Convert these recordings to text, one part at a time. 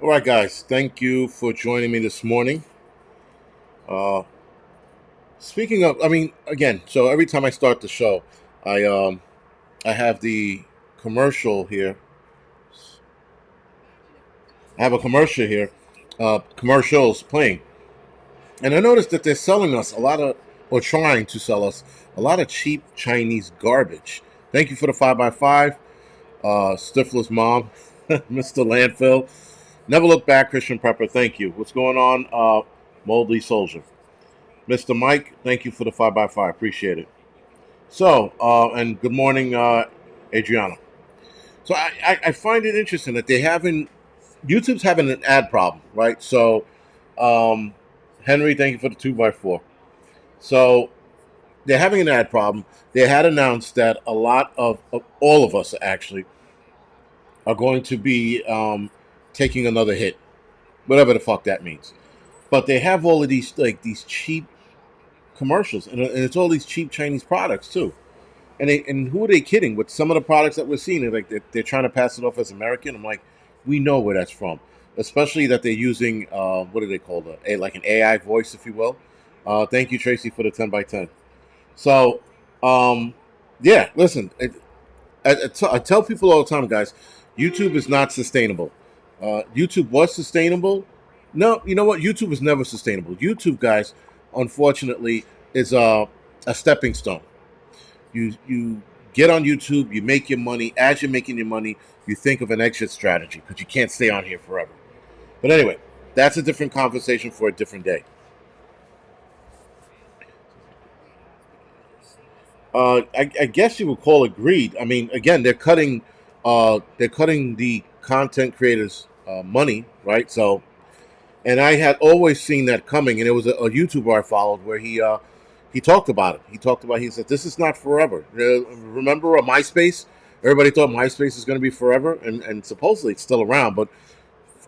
All right, guys. Thank you for joining me this morning. Uh, Speaking of, again. So every time I start the show, I um, I have the commercial here. I have a commercial here, commercials playing, and I noticed that they're selling us a lot of, or trying to sell us a lot of cheap Chinese garbage. Thank you for the 5x5, Stifler's mom, Mr. Landfill. Never look back, Christian Prepper. Thank you. What's going on, Moldy Soldier? Mr. Mike, thank you for the 5x5. Appreciate it. So, and good morning, Adriana. So I find it interesting that YouTube's having an ad problem, right? So, um, Henry, thank you for the 2x4. So, they're having an ad problem. They had announced that a lot of all of us actually are going to be taking another hit, whatever the fuck that means. But they have all of these cheap commercials, and it's all these cheap Chinese products too. And who are they kidding with some of the products that we're seeing? Like they're trying to pass it off as American. I'm like, we know where that's from, especially that they're using what do they call like an AI voice, if you will. Thank you, Tracy, for the 10x10. So, yeah, listen, I tell people all the time, guys, YouTube is not sustainable. YouTube was sustainable. No, you know what? YouTube is never sustainable. YouTube, guys, unfortunately, is a stepping stone. You get on YouTube, you make your money. As you're making your money, you think of an exit strategy because you can't stay on here forever. But anyway, that's a different conversation for a different day. I guess you would call it greed. I mean, again, they're cutting the content creators' money, right? So, and I had always seen that coming. And it was a YouTuber I followed where he talked about it. He said this is not forever. Remember MySpace? Everybody thought MySpace is going to be forever, and supposedly it's still around, but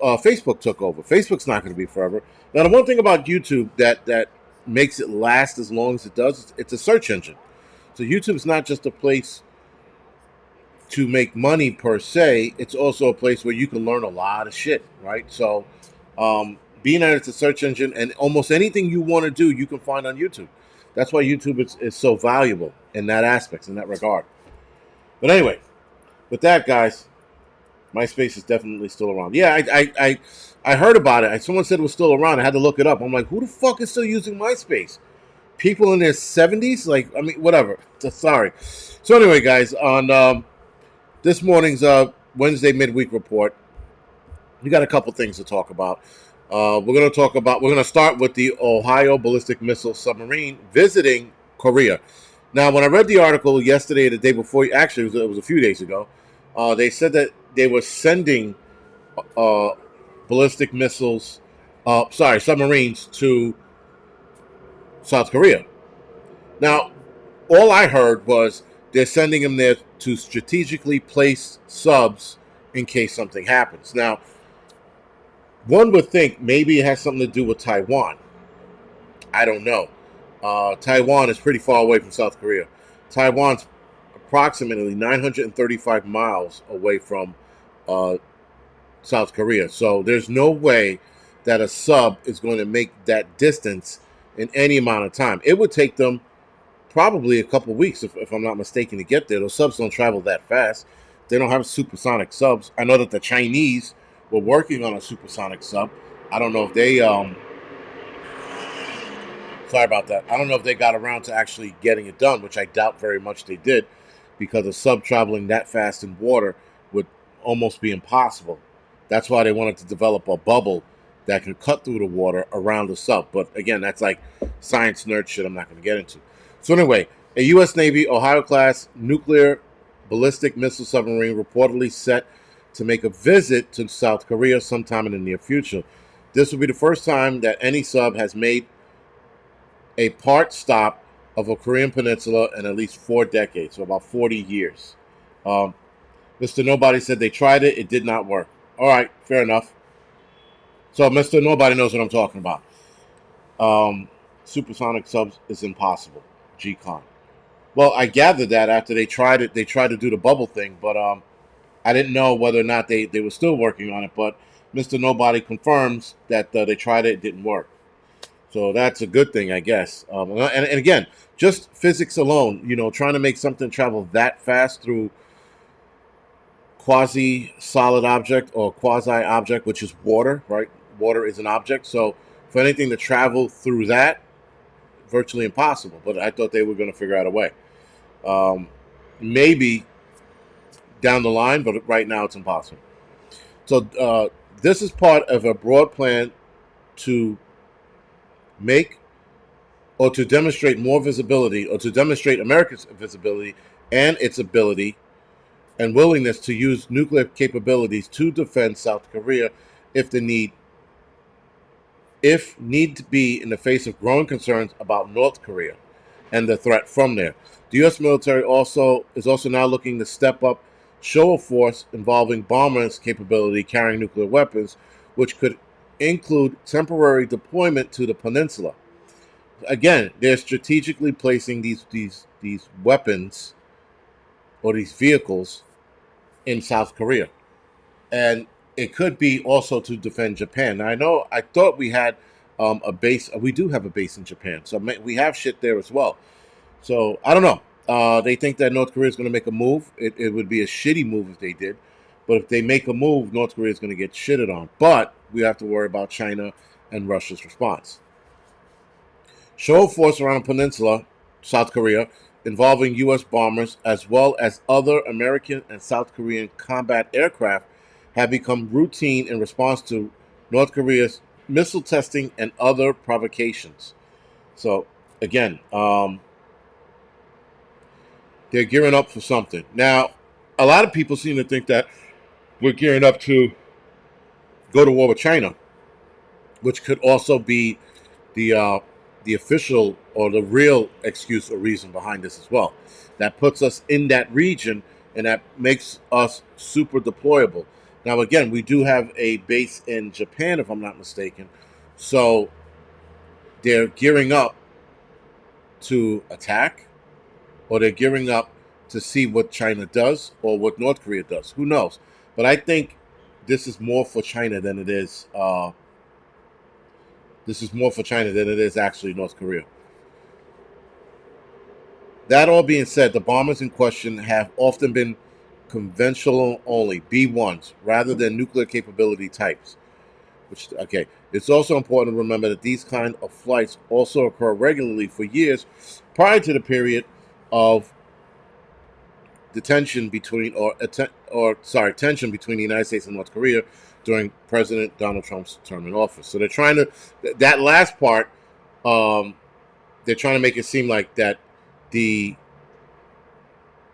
Facebook took over. Facebook's not going to be forever. Now, the one thing about YouTube that makes it last as long as it does, it's a search engine. So YouTube's not just a place to make money per se. It's also a place where you can learn a lot of shit, right? So, being that it's a search engine and almost anything you want to do, you can find on YouTube. That's why YouTube is so valuable in that aspect, in that regard. But anyway, with that, guys, MySpace is definitely still around. Yeah, I heard about it. Someone said it was still around. I had to look it up. I'm like, who the fuck is still using MySpace? People in their 70s? Like, I mean, whatever. Sorry. So anyway, guys, on this morning's Wednesday midweek report, we got a couple things to talk about. We're going to start with the Ohio ballistic missile submarine visiting Korea. Now, when I read the article yesterday, the day before, actually, it was a few days ago, they said that they were sending uh, ballistic missiles, submarines to South Korea. Now, all I heard was they're sending them there to strategically place subs in case something happens. Now, one would think maybe it has something to do with Taiwan. I don't know. Taiwan is pretty far away from South Korea. Taiwan's approximately 935 miles away from uh, South Korea. So there's no way that a sub is going to make that distance in any amount of time. It would take them probably a couple weeks, if I'm not mistaken, to get there. Those subs don't travel that fast. They don't have supersonic subs. I know that the Chinese were working on a supersonic sub. I don't know if they sorry about that. I don't know if they got around to actually getting it done, which I doubt very much they did, because a sub traveling that fast in water would almost be impossible. That's why they wanted to develop a bubble that can cut through the water around the sub. But again, that's like science nerd shit I'm not going to get into. So anyway, a U.S. Navy Ohio-class nuclear ballistic missile submarine reportedly set to make a visit to South Korea sometime in the near future. This will be the first time that any sub has made a part stop of a Korean peninsula in at least 4 decades, so about 40 years. Mr. Nobody said they tried it. It did not work. All right, fair enough. So Mr. Nobody knows what I'm talking about. Supersonic subs is impossible. G-Con. Well, I gathered that after they tried it, they tried to do the bubble thing, but I didn't know whether or not they were still working on it. But Mr. Nobody confirms that they tried it didn't work. So that's a good thing, I guess. And again, just physics alone, trying to make something travel that fast through quasi solid object or quasi object, which is water, right? Water is an object. So for anything to travel through that, virtually impossible. But I thought they were going to figure out a way. Maybe down the line, but right now it's impossible. So this is part of a broad plan to make or to demonstrate more visibility or to demonstrate America's visibility and its ability and willingness to use nuclear capabilities to defend South Korea if need to be in the face of growing concerns about North Korea and the threat from there. The U.S. military is also now looking to step up show of force involving bombers' capability carrying nuclear weapons, which could include temporary deployment to the peninsula. Again, they're strategically placing these weapons or these vehicles in South Korea, and it could be also to defend Japan. Now, I thought we had a base. We do have a base in Japan, so we have shit there as well. So I don't know. They think that North Korea is going to make a move. It would be a shitty move if they did, but if they make a move, North Korea is going to get shitted on. But we have to worry about China and Russia's response. Show of force around the peninsula, South Korea, involving U.S. bombers as well as other American and South Korean combat aircraft have become routine in response to North Korea's missile testing and other provocations. So, again, they're gearing up for something. Now, a lot of people seem to think that we're gearing up to go to war with China, which could also be the official or the real excuse or reason behind this as well. That puts us in that region and that makes us super deployable. Now, again, we do have a base in Japan, if I'm not mistaken. So they're gearing up to attack, or they're gearing up to see what China does or what North Korea does. Who knows? But I think this is more for China than it is. This is more for China than it is actually North Korea. That all being said, the bombers in question have often been conventional only B-1s rather than nuclear capability types. It's also important to remember that these kind of flights also occur regularly for years prior to the period of tension between the United States and North Korea during President Donald Trump's term in office. So they're trying to that last part. They're trying to make it seem like that the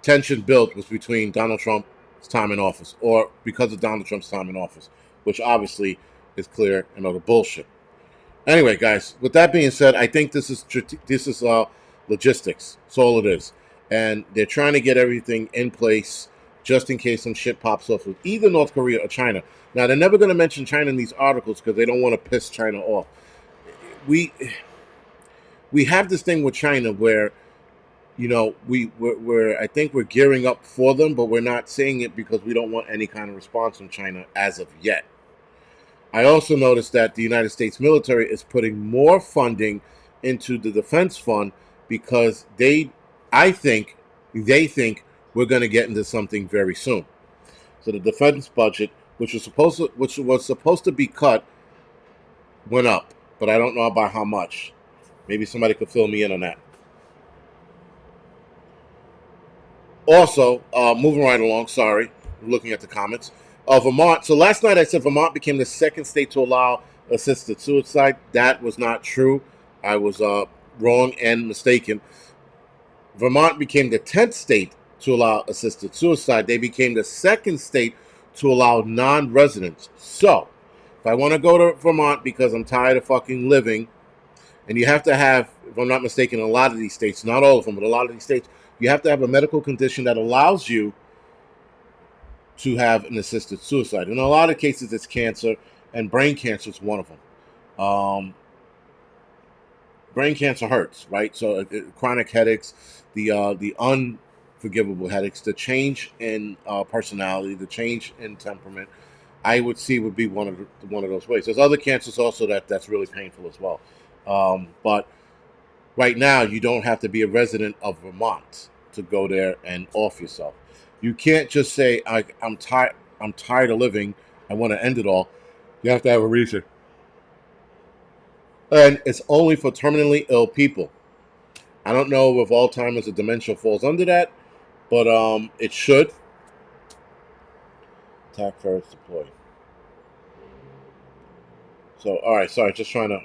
tension built was between Donald Trump's time in office, or because of Donald Trump's time in office, which obviously is clear and utter bullshit. Anyway, guys, with that being said, I think this is logistics. That's all it is. And they're trying to get everything in place just in case some shit pops off with either North Korea or China. Now, they're never going to mention China in these articles because they don't want to piss China off. We have this thing with China where, we're I think we're gearing up for them, but we're not saying it because we don't want any kind of response from China as of yet. I also noticed that the United States military is putting more funding into the defense fund because they think we're going to get into something very soon. So the defense budget, which was supposed to be cut, went up, but I don't know by how much. Maybe somebody could fill me in on that. Also, moving right along. Sorry, looking at the comments. Vermont. So last night I said Vermont became the second state to allow assisted suicide. That was not true. I was wrong and mistaken. Vermont became the 10th state to allow assisted suicide. They became the second state to allow non-residents. So, if I want to go to Vermont because I'm tired of fucking living, and you have to have, if I'm not mistaken, a lot of these states, not all of them, but a lot of these states, you have to have a medical condition that allows you to have an assisted suicide. In a lot of cases, it's cancer, and brain cancer is one of them. Brain cancer hurts, right? So chronic headaches, the unforgivable headaches, the change in personality, the change in temperament, I would see would be one of those ways. There's other cancers also that's really painful as well. But right now, you don't have to be a resident of Vermont to go there and off yourself. You can't just say I'm tired. I'm tired of living. I want to end it all. You have to have a reason, and it's only for terminally ill people. I don't know if Alzheimer's or dementia falls under that, but it should. Attack first deploy. So, all right, sorry, just trying to.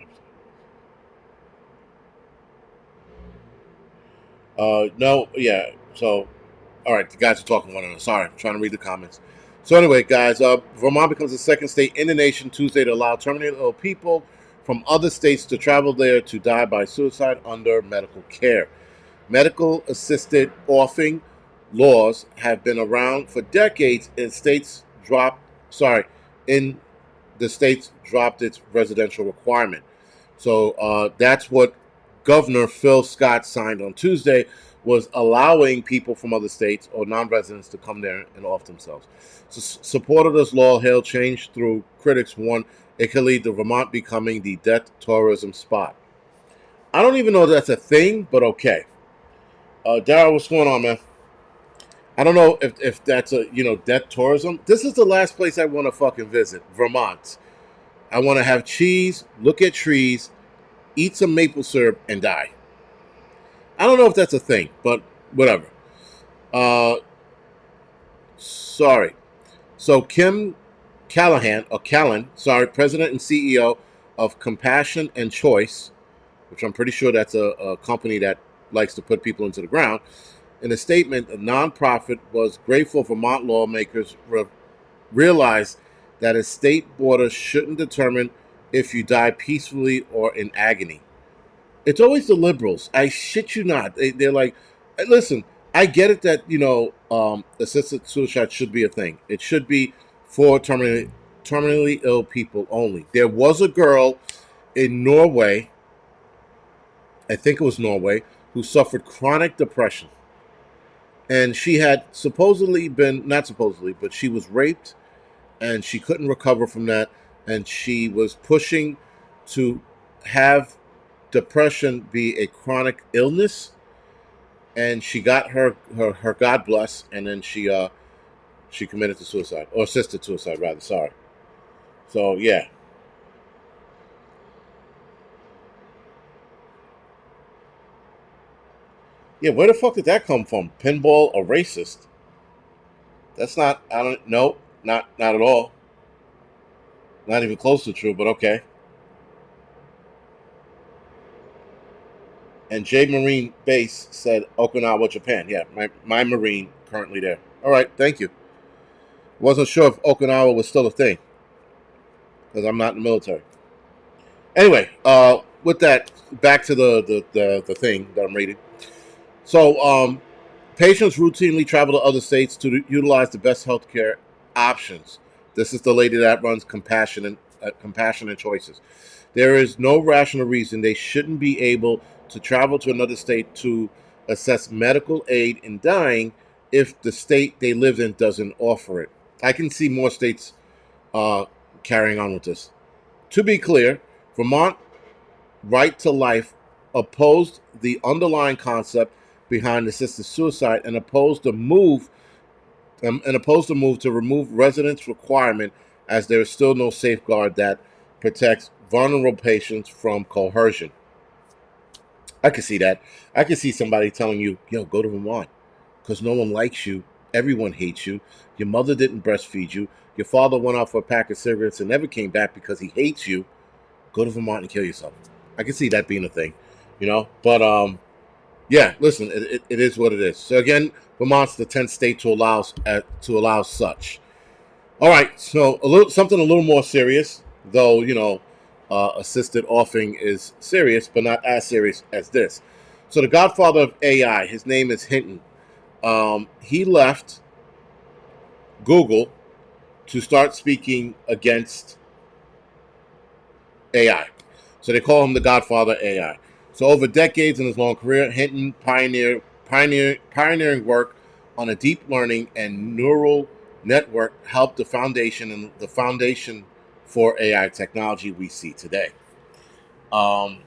No, yeah. So, all right, the guys are talking one another. Sorry, I'm trying to read the comments. So anyway, guys, Vermont becomes the second state in the nation Tuesday to allow terminally ill people from other states to travel there to die by suicide under medical care. Medical assisted offing laws have been around for decades, and in the states dropped its residential requirement. So that's what Governor Phil Scott signed on Tuesday, was allowing people from other states or non-residents to come there and off themselves. So, support of this law hailed change through critics warn it could lead to Vermont becoming the death tourism spot. I don't even know if that's a thing, but okay. Daryl, what's going on, man? I don't know if that's a death tourism. This is the last place I want to fucking visit, Vermont. I want to have cheese, look at trees, eat some maple syrup, and die. I don't know if that's a thing, but whatever. Sorry. So Kim Callan, president and CEO of Compassion and Choice, which I'm pretty sure that's a company that likes to put people into the ground. In a statement, a nonprofit was grateful Vermont lawmakers realized that a state border shouldn't determine if you die peacefully or in agony. It's always the liberals. I shit you not. They're like, listen, I get it that, assisted suicide should be a thing. It should be for terminally ill people only. There was a girl in Norway, I think it was Norway, who suffered chronic depression. And she had not supposedly, but she was raped and she couldn't recover from that. And she was pushing to have depression be a chronic illness. And she got her God bless, and then she committed to suicide, or assisted suicide rather. Sorry. So yeah. Yeah, where the fuck did that come from? Pinball a racist? That's not. I don't. No, not at all. Not even close to true. But okay. And J Marine Base said Okinawa, Japan. Yeah, my Marine currently there. All right, thank you. Wasn't sure if Okinawa was still a thing because I'm not in the military. Anyway, with that, back to the thing that I'm reading. So, patients routinely travel to other states to utilize the best healthcare options. This is the lady that runs Compassion and Choices. There is no rational reason they shouldn't be able to travel to another state to assess medical aid in dying if the state they live in doesn't offer it. I can see more states carrying on with this. To be clear, Vermont Right to Life opposed the underlying concept behind assisted suicide and opposed the move to remove residence requirement, as there is still no safeguard that protects vulnerable patients from coercion. I can see that. I can see somebody telling you, "Yo, go to Vermont because no one likes you. Everyone hates you. Your mother didn't breastfeed you. Your father went out for a pack of cigarettes and never came back because he hates you. Go to Vermont and kill yourself." I can see that being a thing, But yeah, listen, it is what it is. So again, Vermont's the 10th state to allow such. All right, so something a little more serious, though assisted offing is serious, but not as serious as this. So the godfather of AI, his name is Hinton. He left Google to start speaking against AI. So they call him the godfather of AI. So over decades in his long career, Hinton pioneering work on a deep learning and neural network helped the foundation for AI technology we see today. Um,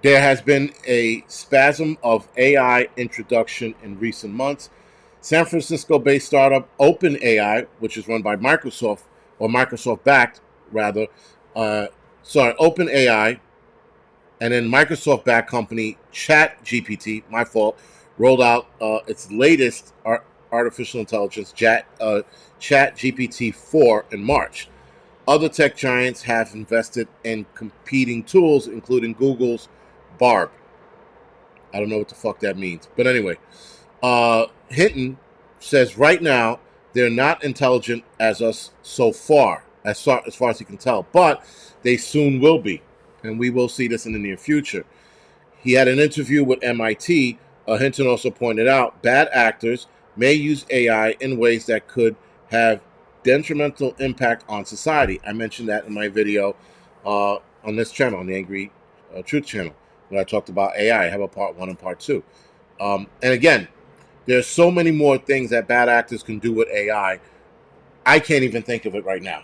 there has been a spasm of AI introduction in recent months. San Francisco-based startup OpenAI, which is run by Microsoft, or Microsoft-backed rather, OpenAI, and then Microsoft-backed company ChatGPT, my fault, rolled out its latest artificial intelligence, ChatGPT 4, in March. Other tech giants have invested in competing tools, including Google's Barb. I don't know what the fuck that means, but anyway, Hinton says right now they're not intelligent as us so far, as far as he can tell, but they soon will be, and we will see this in the near future. He had an interview with MIT. Hinton also pointed out bad actors may use AI in ways that could have detrimental impact on society. I mentioned that in my video on this channel, on the Angry Truth channel, when I talked about AI. I have a part 1 and part 2. And again, there's so many more things that bad actors can do with AI. I can't even think of it right now.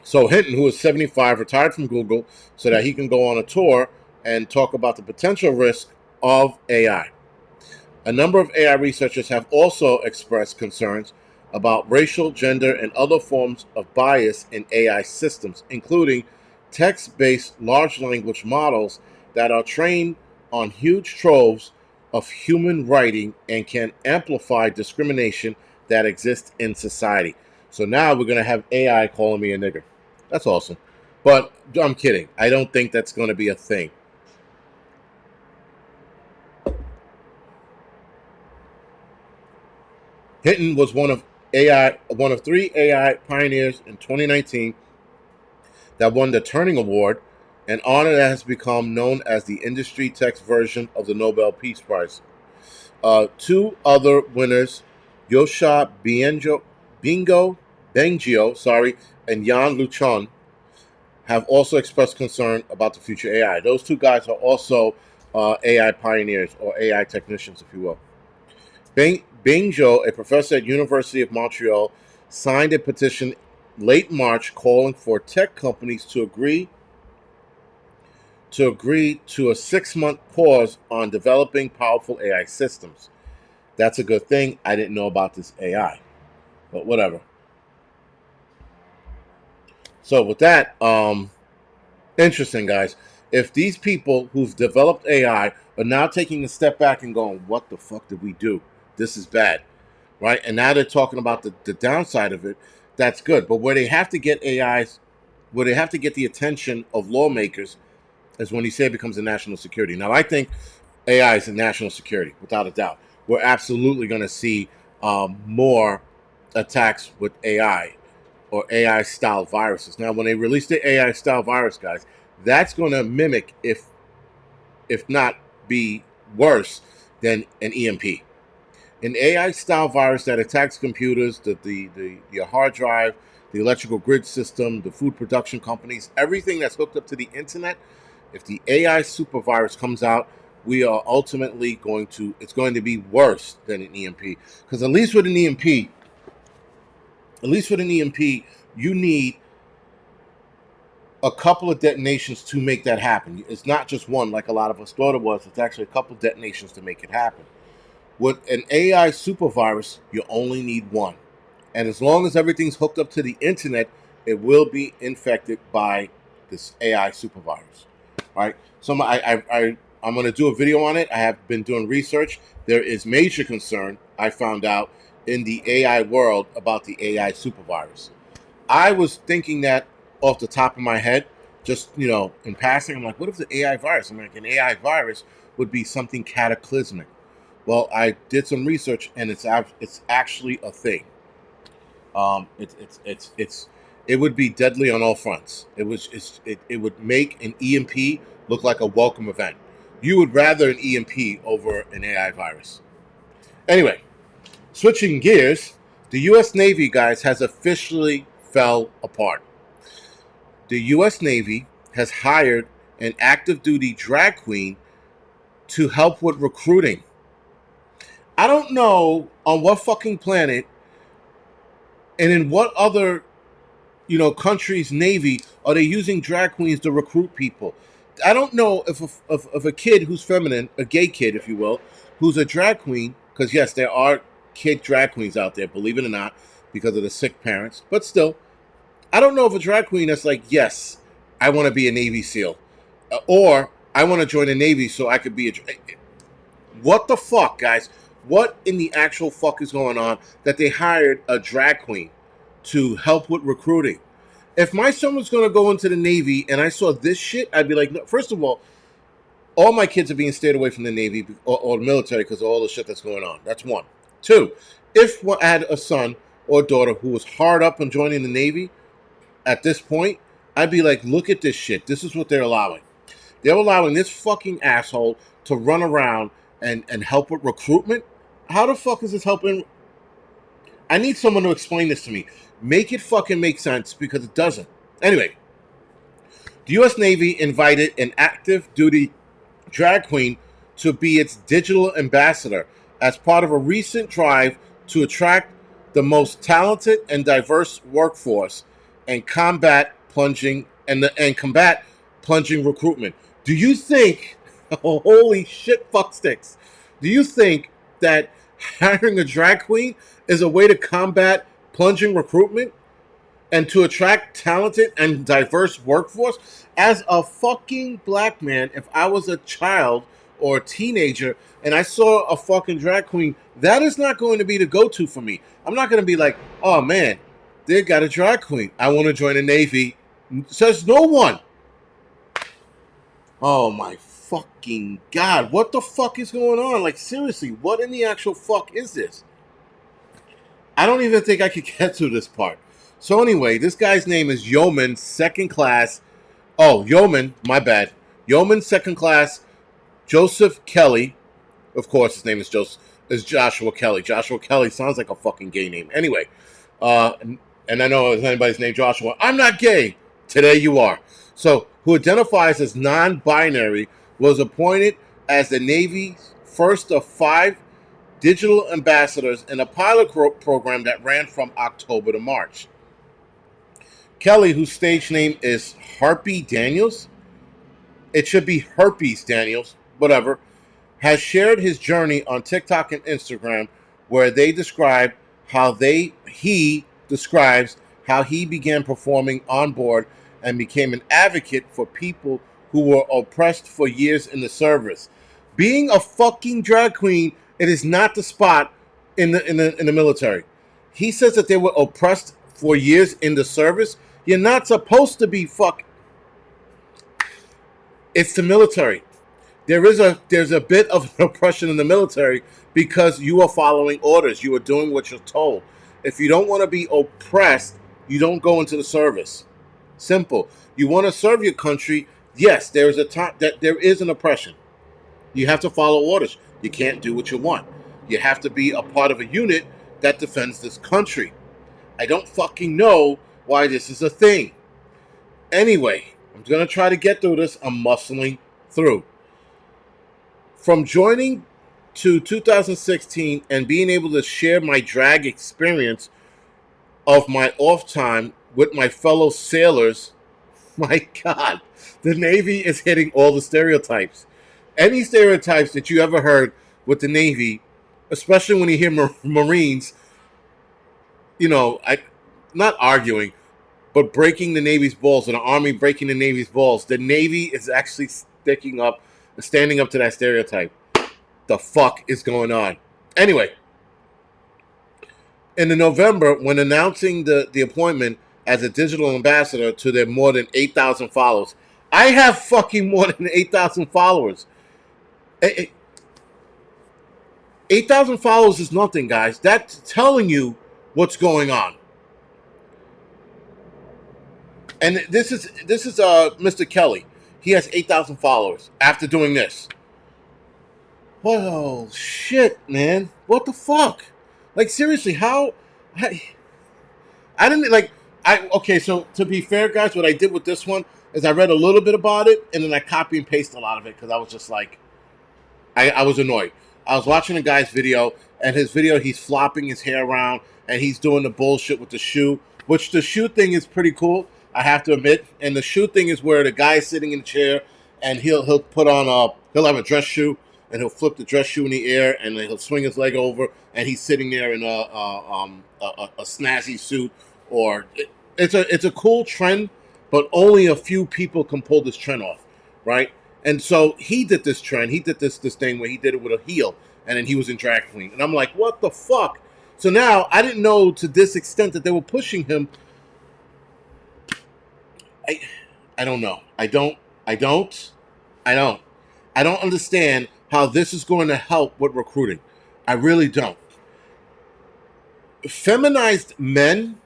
So Hinton, who is 75, retired from Google so that he can go on a tour and talk about the potential risk of AI. A number of AI researchers have also expressed concerns about racial, gender, and other forms of bias in AI systems, including text-based large language models that are trained on huge troves of human writing and can amplify discrimination that exists in society. So now we're going to have AI calling me a nigger. That's awesome. But I'm kidding. I don't think that's going to be a thing. Hinton was one of 3 AI pioneers in 2019 that won the Turing Award, an honor that has become known as the industry text version of the Nobel Peace Prize. 2 other winners, Yosha Bengio, and Jan Luchon, have also expressed concern about the future AI. Those 2 guys are also AI pioneers, or AI technicians, if you will. Bengio, a professor at University of Montreal, signed a petition late March calling for tech companies to agree to a 6-month pause on developing powerful AI systems. That's a good thing. I didn't know about this AI, but whatever. So with that, interesting, guys. If these people who've developed AI are now taking a step back and going, "What the fuck did we do? This is bad," right? And now they're talking about the downside of it. That's good. But where they have to get AIs, where they have to get the attention of lawmakers, is when you say it becomes a national security. Now, I think AI is a national security, without a doubt. We're absolutely going to see more attacks with AI or AI style viruses. Now, when they release the AI style virus, guys, that's going to mimic, if not be worse than an EMP. An AI style virus that attacks computers, your hard drive, the electrical grid system, the food production companies, everything that's hooked up to the internet. If the AI super virus comes out, we are ultimately it's going to be worse than an EMP. Because at least with an EMP, you need a couple of detonations to make that happen. It's not just one like a lot of us thought it was. It's actually a couple of detonations to make it happen. With an AI super virus, you only need one. And as long as everything's hooked up to the internet, it will be infected by this AI super virus. Right? So I'm going to do a video on it. I have been doing research. There is major concern, I found out, in the AI world about the AI super virus. I was thinking that off the top of my head, just, in passing. I'm like, what if the AI virus? I'm like, an AI virus would be something cataclysmic. Well, I did some research, and it's actually a thing. It would be deadly on all fronts. It would make an EMP look like a welcome event. You would rather an EMP over an AI virus. Anyway, switching gears, the U.S. Navy, guys, has officially fell apart. The U.S. Navy has hired an active duty drag queen to help with recruiting. I don't know on what fucking planet and in what other country's navy are they using drag queens to recruit people. I don't know if a kid who's feminine, a gay kid, if you will, who's a drag queen, because yes, there are kid drag queens out there, believe it or not, because of the sick parents. But still, I don't know if a drag queen that's like, yes, I want to be a Navy SEAL, or I want to join the Navy so I could be a. What the fuck, guys? What in the actual fuck is going on that they hired a drag queen to help with recruiting? If my son was going to go into the Navy and I saw this shit, I'd be like, no, first of all my kids are being stayed away from the Navy or the military because of all the shit that's going on. That's one. Two, if I had a son or daughter who was hard up on joining the Navy at this point, I'd be like, look at this shit. This is what they're allowing. They're allowing this fucking asshole to run around and help with recruitment. How the fuck is this helping? I need someone to explain this to me. Make it fucking make sense, because it doesn't. Anyway, the U.S. Navy invited an active duty drag queen to be its digital ambassador as part of a recent drive to attract the most talented and diverse workforce and combat plunging recruitment. Do you think, oh, holy shit, fuck sticks, do you think that hiring a drag queen is a way to combat plunging recruitment and to attract talented and diverse workforce? As a fucking black man, if I was a child or a teenager and I saw a fucking drag queen, that is not going to be the go-to for me. I'm not going to be like, oh man, they got a drag queen, I want to join the Navy. Says no one. Oh my fucking god, what the fuck is going on? Like, seriously, what in the actual fuck is this? I don't even think I could get to this part. So anyway, this guy's name is Yeoman Second Class. Oh, Yeoman, my bad. Yeoman Second Class Joseph Kelly. Of course, his name is Joshua Kelly. Joshua Kelly sounds like a fucking gay name. Anyway, and I know if anybody's named Joshua, I'm not gay. Today you are. So, who identifies as non-binary, was appointed as the Navy's first of 5 digital ambassadors in a pilot program that ran from October to March. Kelly, whose stage name is Harpy Daniels, it should be Herpes Daniels, whatever, has shared his journey on TikTok and Instagram, where he describes how he began performing on board and became an advocate for people who were oppressed for years in the service. Being a fucking drag queen, it is not the spot in the military. He says that they were oppressed for years in the service. You're not supposed to be It's the military. There's a bit of oppression in the military because you are following orders. You are doing what you're told. If you don't want to be oppressed, you don't go into the service. Simple. You want to serve your country. Yes, there is a time that there is an oppression. You have to follow orders. You can't do what you want. You have to be a part of a unit that defends this country. I don't fucking know why this is a thing. Anyway, I'm going to try to get through this. I'm muscling through. From joining to 2016 and being able to share my drag experience of my off time with my fellow sailors, my God, the Navy is hitting all the stereotypes. Any stereotypes that you ever heard with the Navy, especially when you hear Marines, not arguing, but breaking the Navy's balls, and the Army breaking the Navy's balls. The Navy is actually standing up to that stereotype. The fuck is going on? Anyway, in November, when announcing the appointment as a digital ambassador to their more than 8,000 followers, I have fucking more than 8,000 followers. 8,000 followers is nothing, guys. That's telling you what's going on. And this is Mr. Kelly. He has 8,000 followers after doing this. Oh shit, man! What the fuck? Like, seriously, how? I didn't like. Okay. So to be fair, guys, what I did with this one is I read a little bit about it and then I copy and paste a lot of it because I was just like, I was annoyed. I was watching a guy's video, and his video, he's flopping his hair around, and he's doing the bullshit with the shoe, which the shoe thing is pretty cool, I have to admit. And the shoe thing is where the guy's sitting in the chair, and he'll put on he'll have a dress shoe, and he'll flip the dress shoe in the air, and then he'll swing his leg over, and he's sitting there in a snazzy suit. Or it's a cool trend, but only a few people can pull this trend off, right? And so he did this trend. He did this thing where he did it with a heel, and then he was in drag queen. And I'm like, what the fuck? So now I didn't know to this extent that they were pushing him. I don't know. I don't understand how this is going to help with recruiting. I really don't. Feminized men,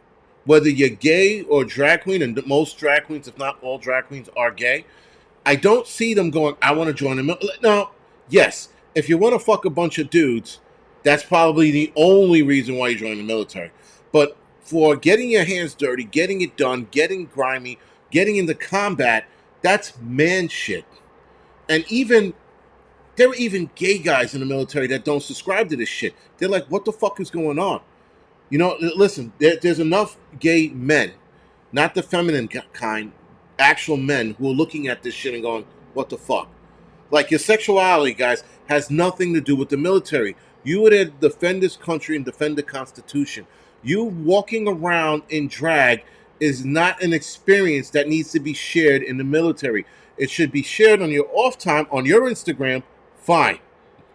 whether you're gay or drag queen, and most drag queens, if not all drag queens, are gay, I don't see them going, I want to join the military. Now, yes, if you want to fuck a bunch of dudes, that's probably the only reason why you join the military. But for getting your hands dirty, getting it done, getting grimy, getting into combat, that's man shit. And there are even gay guys in the military that don't subscribe to this shit. They're like, what the fuck is going on? You know, listen, there's enough gay men, not the feminine kind, actual men who are looking at this shit and going, what the fuck? Like, your sexuality, guys, has nothing to do with the military. You would defend this country and defend the Constitution. You walking around in drag is not an experience that needs to be shared in the military. It should be shared on your off time, on your Instagram, fine.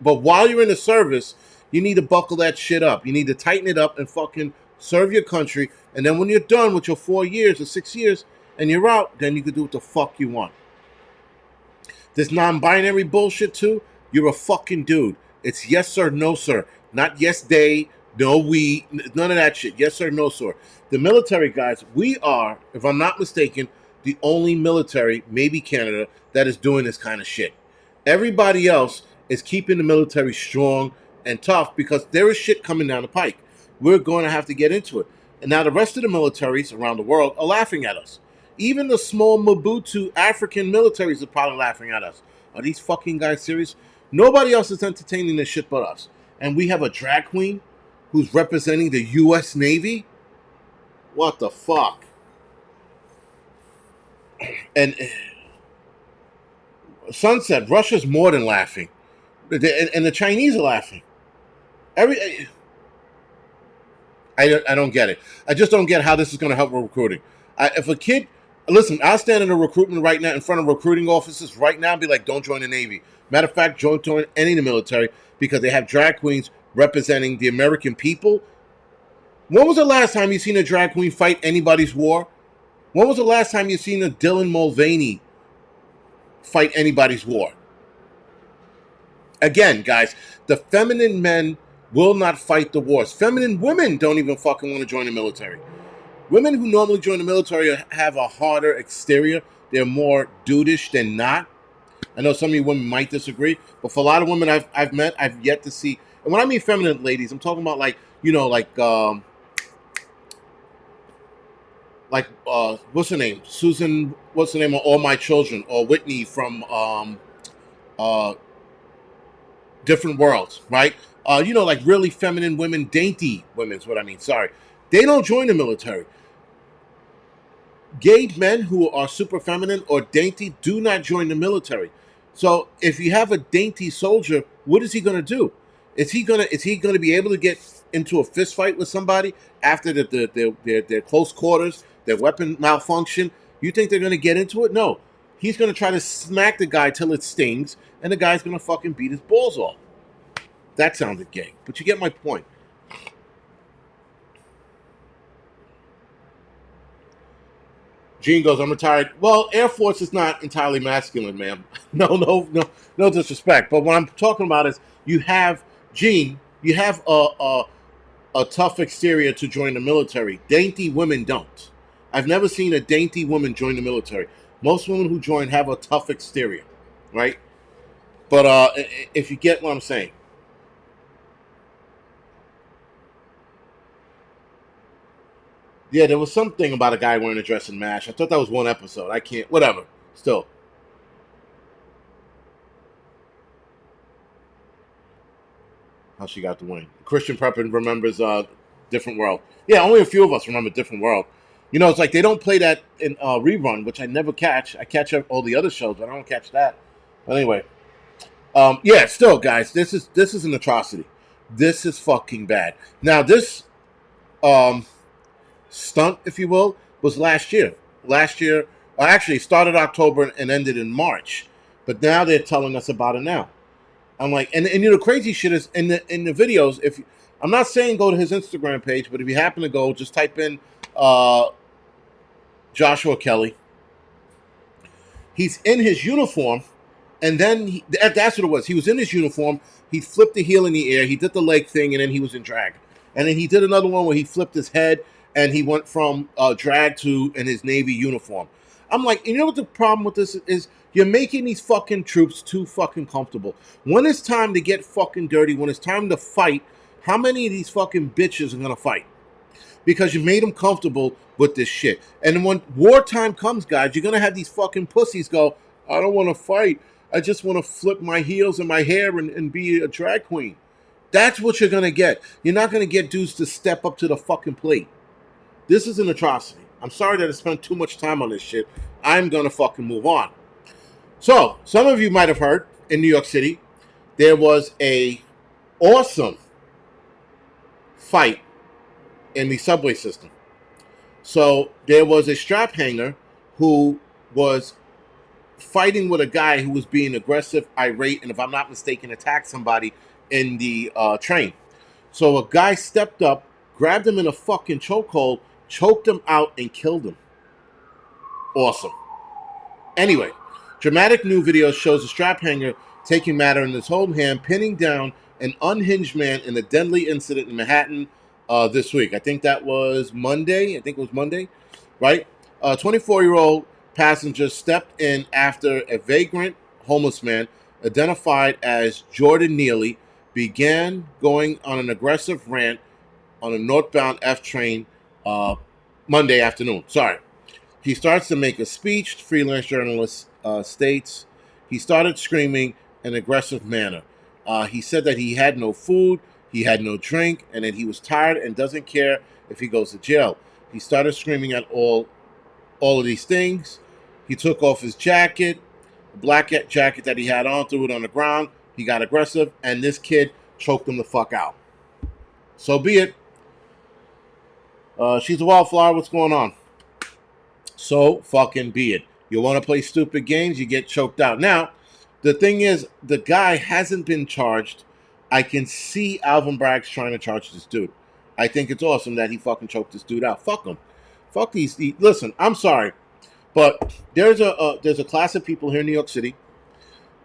But while you're in the service, you need to buckle that shit up. You need to tighten it up and fucking serve your country. And then when you're done with your 4 years or 6 years and you're out, then you can do what the fuck you want. This non-binary bullshit too, you're a fucking dude. It's yes sir, no sir. Not yes they, no we, none of that shit. Yes sir, no sir. The military, guys, we are, if I'm not mistaken, the only military, maybe Canada, that is doing this kind of shit. Everybody else is keeping the military strong and tough because there is shit coming down the pike. We're going to have to get into it. And now the rest of the militaries around the world are laughing at us. Even the small Mobutu African militaries are probably laughing at us. Are these fucking guys serious? Nobody else is entertaining this shit but us. And we have a drag queen who's representing the U.S. Navy? What the fuck? And Sun said, Russia's more than laughing. And the Chinese are laughing. I don't get it. I just don't get how this is going to help with recruiting. If a kid... Listen, I'll stand in a recruitment right now in front of recruiting offices right now and be like, don't join the Navy. Matter of fact, don't join any of the military because they have drag queens representing the American people. When was the last time you seen a drag queen fight anybody's war? When was the last time you seen a Dylan Mulvaney fight anybody's war? Again, guys, the feminine men will not fight the wars. Feminine women don't even fucking want to join the military. Women who normally join the military have a harder exterior. They're more dudeish than not. I know some of you women might disagree, but for a lot of women I've met, I've yet to see. And when I mean feminine ladies, I'm talking about like, you know, what's her name? Susan, what's the name of All My Children? Or Whitney from Different Worlds, right? You know, like really feminine women, dainty women is what I mean. Sorry. They don't join the military. Gay men who are super feminine or dainty do not join the military. So if you have a dainty soldier, what is he going to do? Is he going to be able to get into a fist fight with somebody after their close quarters, their weapon malfunction? You think they're going to get into it? No. He's going to try to smack the guy till it stings, and the guy's going to fucking beat his balls off. That sounded gay, but you get my point. Gene goes, I'm retired. Well, Air Force is not entirely masculine, ma'am. No disrespect. But what I'm talking about is you have, Gene, you have a tough exterior to join the military. Dainty women don't. I've never seen a dainty woman join the military. Most women who join have a tough exterior, right? But if you get what I'm saying. Yeah, there was something about a guy wearing a dress and mash. I thought that was one episode. I can't, whatever. Still. how she got the win. Christian Prepper remembers Different World. Yeah, only a few of us remember Different World. You know, it's like they don't play that in rerun, which I never catch. I catch all the other shows, but I don't catch that. But anyway, yeah. Still, guys, this is an atrocity. This is fucking bad. Now, this um, stunt, if you will, was last year. Last year, actually, started October and ended in March. But now they're telling us about it now. I'm like, and you know, crazy shit is in the videos. If I'm not saying go to his Instagram page, but if you happen to go, just type in uh, Joshua Kelly. He's in his uniform, and then that's what it was. He was in his uniform. He flipped the heel in the air. He did the leg thing, and then he was in drag. And then he did another one where he flipped his head, and he went from drag to in his Navy uniform. I'm like, you know what the problem with this is? You're making these fucking troops too fucking comfortable. When it's time to get fucking dirty, when it's time to fight, how many of these fucking bitches are gonna fight? Because you made them comfortable with this shit. And when wartime comes, guys, you're gonna have these fucking pussies go, I don't want to fight. I just want to flip my heels and my hair and be a drag queen. That's what you're gonna get. You're not gonna get dudes to step up to the fucking plate. This is an atrocity. I'm sorry that I spent too much time on this shit. I'm gonna fucking move on. So, some of you might have heard in New York City, there was a awesome fight in the subway system. So there was a strap hanger who was fighting with a guy who was being aggressive, irate, and if I'm not mistaken, attacked somebody in the train. So a guy stepped up, grabbed him in a fucking chokehold, choked him out, and killed him. Awesome. Anyway, dramatic new video shows a strap hanger taking matter in his whole hand, pinning down an unhinged man in a deadly incident in Manhattan this week. I think that was Monday. Right? A 24-year-old passenger stepped in after a vagrant homeless man identified as Jordan Neely began going on an aggressive rant on a northbound F train Monday afternoon. Sorry. He starts to make a speech, freelance journalist states. He started screaming in an aggressive manner. He said that he had no food, he had no drink, and that he was tired and doesn't care if he goes to jail. He started screaming at all of these things. He took off his jacket, the black jacket that he had on, threw it on the ground. He got aggressive, and this kid choked him the fuck out. So be it. She's a wildflower. What's going on? So fucking be it. You want to play stupid games, you get choked out. Now, the thing is, the guy hasn't been charged. I can see Alvin Bragg's trying to charge this dude. I think it's awesome that he fucking choked this dude out. Fuck him. Fuck these. Listen, I'm sorry, but there's a class of people here in New York City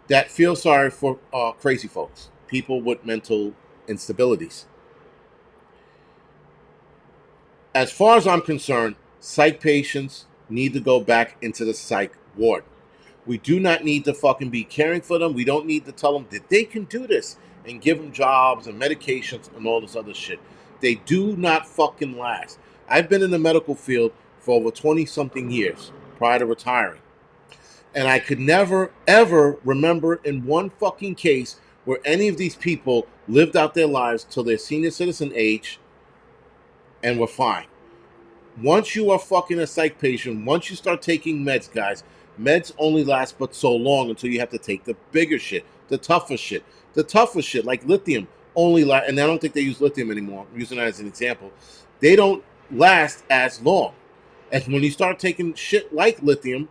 that feel sorry for crazy folks, people with mental instabilities. As far as I'm concerned, psych patients need to go back into the psych ward. We do not need to fucking be caring for them. We don't need to tell them that they can do this and give them jobs and medications and all this other shit. They do not fucking last. I've been in the medical field for over 20-something years prior to retiring. And I could never, ever remember in one fucking case where any of these people lived out their lives till their senior citizen age and were fine. Once you are fucking a psych patient, once you start taking meds, guys, meds only last but so long until you have to take the bigger shit, the tougher shit. The tougher shit, like lithium, only last, and I don't think they use lithium anymore. I'm using that as an example. They don't last as long. And when you start taking shit like lithium,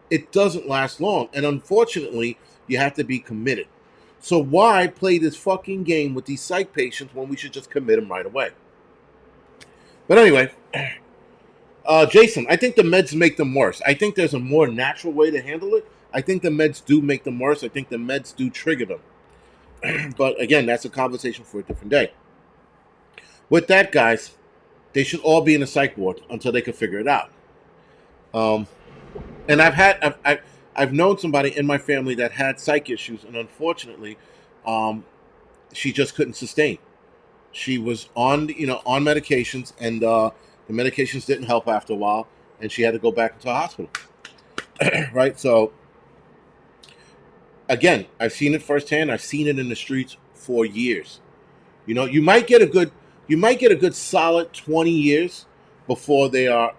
it doesn't last long. And unfortunately, you have to be committed. So why play this fucking game with these psych patients when we should just commit them right away? But anyway, Jason, I think the meds make them worse. I think there's a more natural way to handle it. I think the meds do make them worse. I think the meds do trigger them. But again, that's a conversation for a different day. With that, guys, they should all be in a psych ward until they can figure it out. And I've known somebody in my family that had psych issues, and unfortunately, she just couldn't sustain. She was on medications, and the medications didn't help after a while, and she had to go back into a hospital. Right? So, again, I've seen it firsthand. I've seen it in the streets for years. You might get a good solid 20 years before they are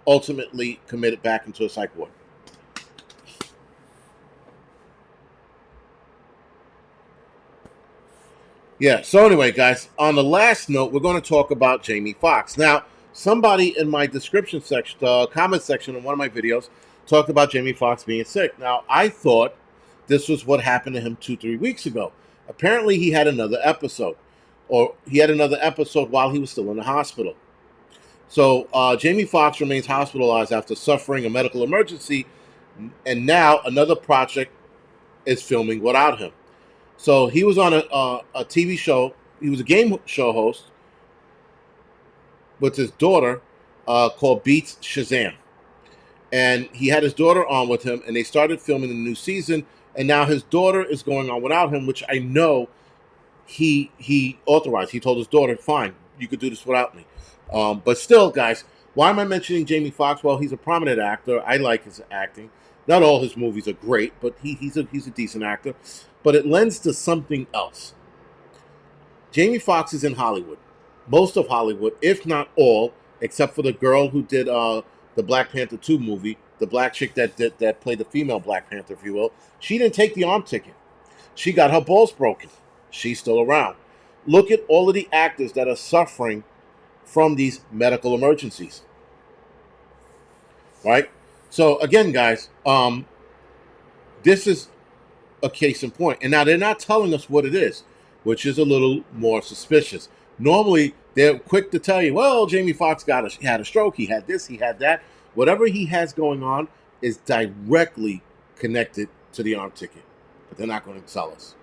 ultimately committed back into a psych ward. Yeah. So anyway, guys, on the last note, we're going to talk about Jamie Foxx. Now, somebody in my description section, comment section of one of my videos, talked about Jamie Foxx being sick. Now, I thought this was what happened to him 2-3 weeks ago. Apparently, he had another episode, or he had another episode while he was still in the hospital. So, Jamie Foxx remains hospitalized after suffering a medical emergency, and now another project is filming without him. So he was on a TV show. He was a game show host with his daughter called Beats Shazam. And he had his daughter on with him, and they started filming the new season. And now his daughter is going on without him, which I know he authorized. He told his daughter, fine, you could do this without me. But still, guys, why am I mentioning Jamie Foxx? Well, he's a prominent actor. I like his acting. Not all his movies are great, but he's a decent actor. But it lends to something else. Jamie Foxx is in Hollywood. Most of Hollywood, if not all, except for the girl who did the Black Panther 2 movie, the black chick that played the female Black Panther, if you will. She didn't take the arm ticket. She got her balls broken. She's still around. Look at all of the actors that are suffering from these medical emergencies. Right? So again, guys, this is a case in point. And now they're not telling us what it is, which is a little more suspicious. Normally, they're quick to tell you, well, Jamie Foxx had a stroke, he had this, he had that. Whatever he has going on is directly connected to the arm ticket. But they're not going to tell us.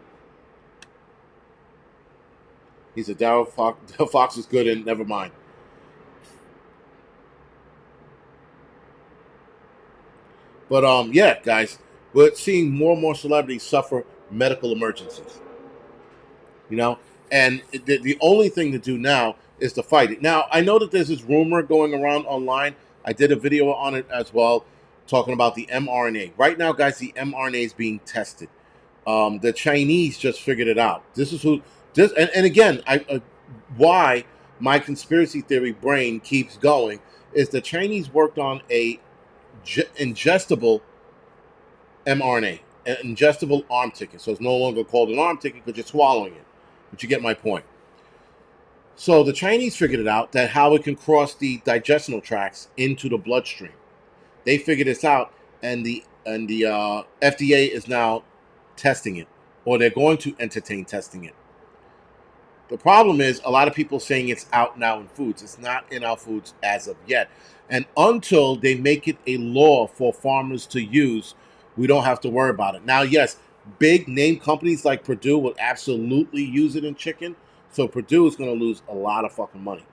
He said, Darryl Fox is good, and never mind. But yeah, guys, we're seeing more and more celebrities suffer medical emergencies. You know, and the only thing to do now is to fight it. Now, I know that there's this rumor going around online. I did a video on it as well, talking about the mRNA. Right now, guys, the mRNA is being tested. The Chinese just figured it out. This is who this, and again, why my conspiracy theory brain keeps going is the Chinese worked on a ingestible mRNA, an ingestible arm ticket. So it's no longer called an arm ticket because you're swallowing it. But you get my point. So the Chinese figured it out, that how it can cross the digestional tracts into the bloodstream. They figured this out, and the FDA is now testing it, or they're going to entertain testing it. The problem is a lot of people saying it's out now in foods. It's not in our foods as of yet. And until they make it a law for farmers to use, we don't have to worry about it. Now, yes, big name companies like Purdue will absolutely use it in chicken. So Purdue is going to lose a lot of fucking money.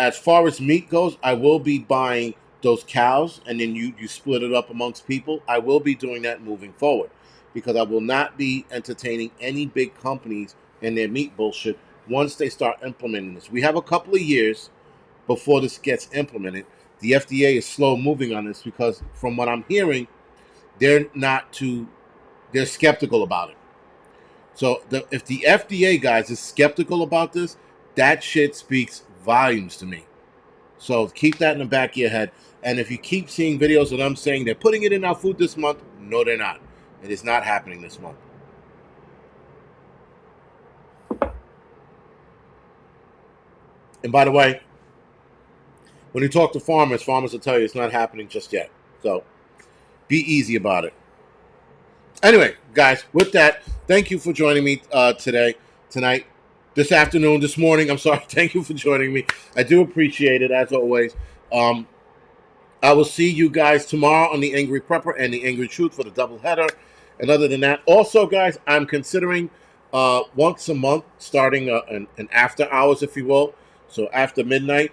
As far as meat goes, I will be buying those cows, and then you split it up amongst people. I will be doing that moving forward, because I will not be entertaining any big companies and their meat bullshit once they start implementing this. We have a couple of years before this gets implemented. The FDA is slow moving on this because, from what I'm hearing, they're skeptical about it. So if the FDA, guys, is skeptical about this, that shit speaks volumes to me. So keep that in the back of your head. And if you keep seeing videos of them saying they're putting it in our food this month, no, they're not. It is not happening this month. And by the way, when you talk to farmers will tell you it's not happening just yet. So be easy about it. Anyway, guys, with that, thank you for joining me tonight, this afternoon, this morning. I'm sorry. Thank you for joining me. I do appreciate it, as always. I will see you guys tomorrow on the Angry Prepper and the Angry Truth for the doubleheader. And other than that, also, guys, I'm considering once a month starting an after hours, if you will. So after midnight,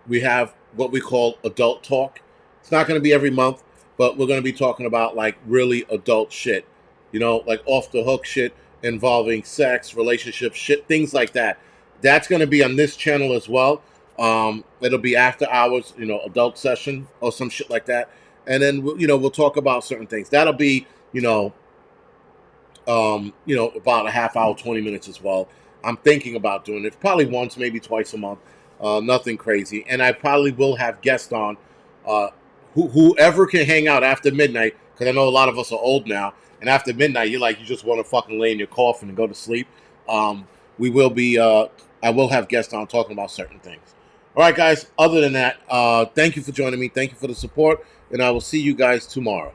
we have what we call adult talk. It's not going to be every month, but we're going to be talking about like really adult shit, like off the hook shit involving sex, relationships, shit, things like that. That's going to be on this channel as well. It'll be after hours, adult session or some shit like that. And then, we'll talk about certain things. That'll be, about a half hour, 20 minutes as well. I'm thinking about doing it probably once, maybe twice a month. Nothing crazy. And I probably will have guests on, uh, whoever can hang out after midnight, because I know a lot of us are old now. And after midnight, you just want to fucking lay in your coffin and go to sleep. We will be, I will have guests on talking about certain things. All right, guys. Other than that, thank you for joining me. Thank you for the support. And I will see you guys tomorrow.